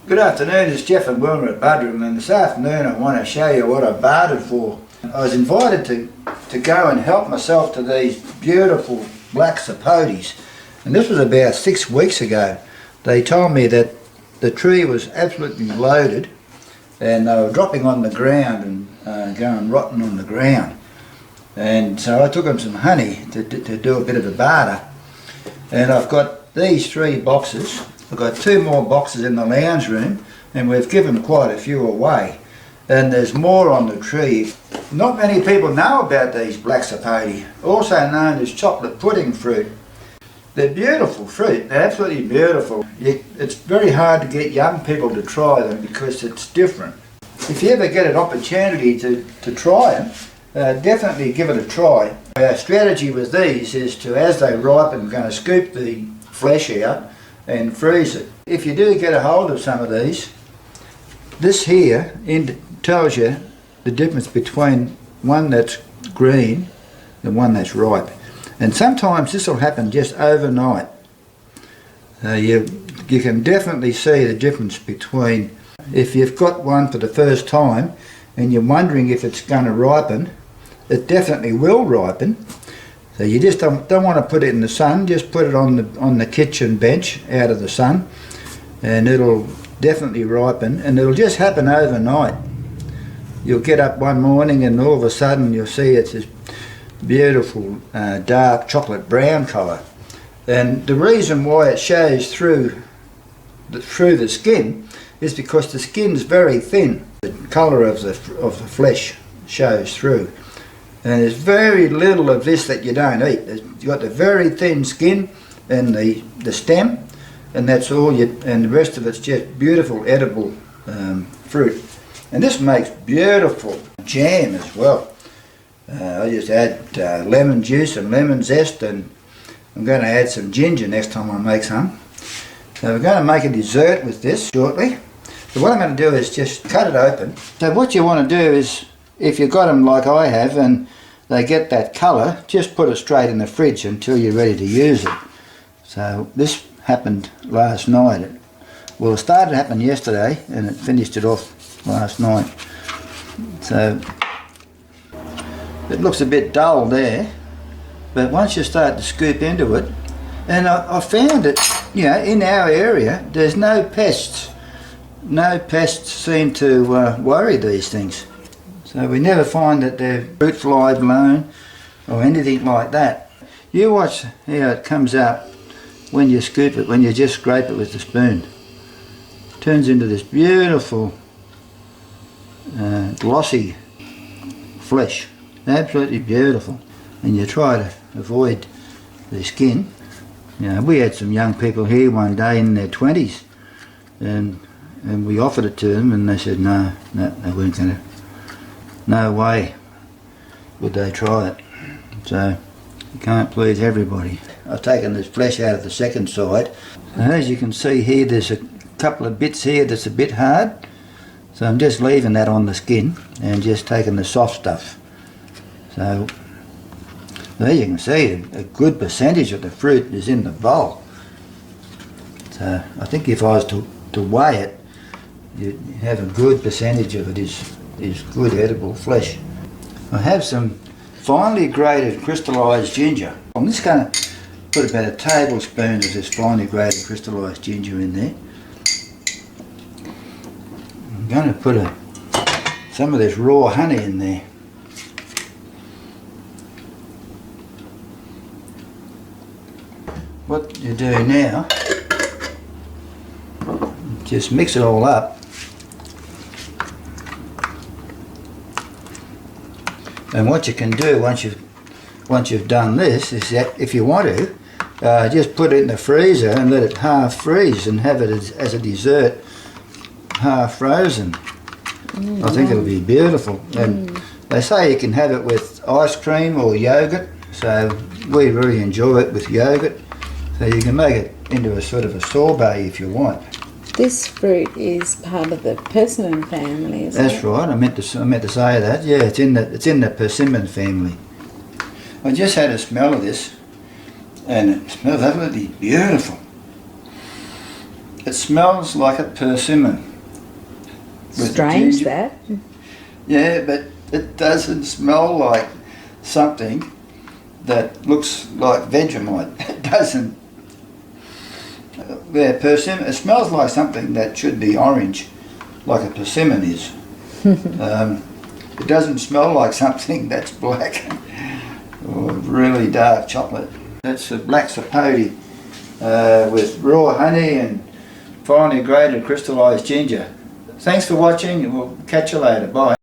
Good afternoon, it's Jeff and Wilma at Barter, and this afternoon I want to show you what I bartered for. I was invited to go and help myself to these beautiful black sapotes, and this was about 6 weeks ago. They told me that the tree was absolutely loaded and they were dropping on the ground and going rotten on the ground. And so I took them some honey to do a bit of a barter. And I've got these 3 boxes. I've got 2 more boxes in the lounge room, and we've given quite a few away. And there's more on the tree. Not many people know about these black sapote, also known as chocolate pudding fruit. They're beautiful fruit, they're absolutely beautiful. It's very hard to get young people to try them because it's different. If you ever get an opportunity to try them, definitely give it a try. Our strategy with these is to, as they ripen, we're going to scoop the flesh out and freeze it. If you do get a hold of some of these, this here tells you the difference between one that's green and one that's ripe. And sometimes this will happen just overnight. You can definitely see the difference between, if you've got one for the first time and you're wondering if it's going to ripen, it definitely will ripen. So you just don't want to put it in the sun, just put it on the kitchen bench out of the sun, and it'll definitely ripen, and it'll just happen overnight. You'll get up one morning and all of a sudden you'll see it's this beautiful dark chocolate brown colour. And the reason why it shows through the skin is because the skin's very thin. The colour of the flesh shows through. And there's very little of this that you don't eat. You've got the very thin skin and the stem, and that's all and the rest of it's just beautiful edible fruit. And this makes beautiful jam as well. I just add lemon juice and lemon zest, and I'm going to add some ginger next time I make some. So we're going to make a dessert with this shortly. So what I'm going to do is just cut it open. So what you want to do is, if you've got them like I have and they get that colour, just put it straight in the fridge until you're ready to use it. So this happened last night. Well, it started to happen yesterday and it finished it off last night. So it looks a bit dull there, but once you start to scoop into it, and I found it, you know, in our area there's no pests. No pests seem to worry these things. So we never find that they're fruit fly blown or anything like that. You watch how it comes out when you scoop it, when you just scrape it with the spoon. It turns into this beautiful glossy flesh. Absolutely beautiful. And you try to avoid the skin. You know, we had some young people here one day in their 20s and we offered it to them and they said no, they weren't going to. No way would they try it. So you can't please everybody. I've taken this flesh out of the second side. And as you can see here, there's a couple of bits here that's a bit hard. So I'm just leaving that on the skin and just taking the soft stuff. So there you can see a good percentage of the fruit is in the bowl. So I think if I was to weigh it, you'd have a good percentage of it is good edible flesh. I have some finely grated crystallised ginger. I'm just going to put about a tablespoon of this finely grated crystallised ginger in there. I'm going to put some of this raw honey in there. What you do now, just mix it all up. And what you can do once you've done this is that if you want to, just put it in the freezer and let it half freeze and have it as a dessert, half frozen. I think it'll be beautiful. And they say you can have it with ice cream or yogurt, so we really enjoy it with yogurt. So you can make it into a sort of a sorbet if you want. This fruit is part of the persimmon family, isn't it? That's right. I meant to say that. Yeah, it's in the persimmon family. I just had a smell of this, and it smells absolutely beautiful. It smells like a persimmon. With Strange ginger. that. Yeah, but it doesn't smell like something that looks like Vegemite. It doesn't. Yeah, persimmon. It smells like something that should be orange, like a persimmon is. It doesn't smell like something that's black or really dark chocolate. That's a black sapote with raw honey and finely grated crystallised ginger. Thanks for watching, and we'll catch you later. Bye.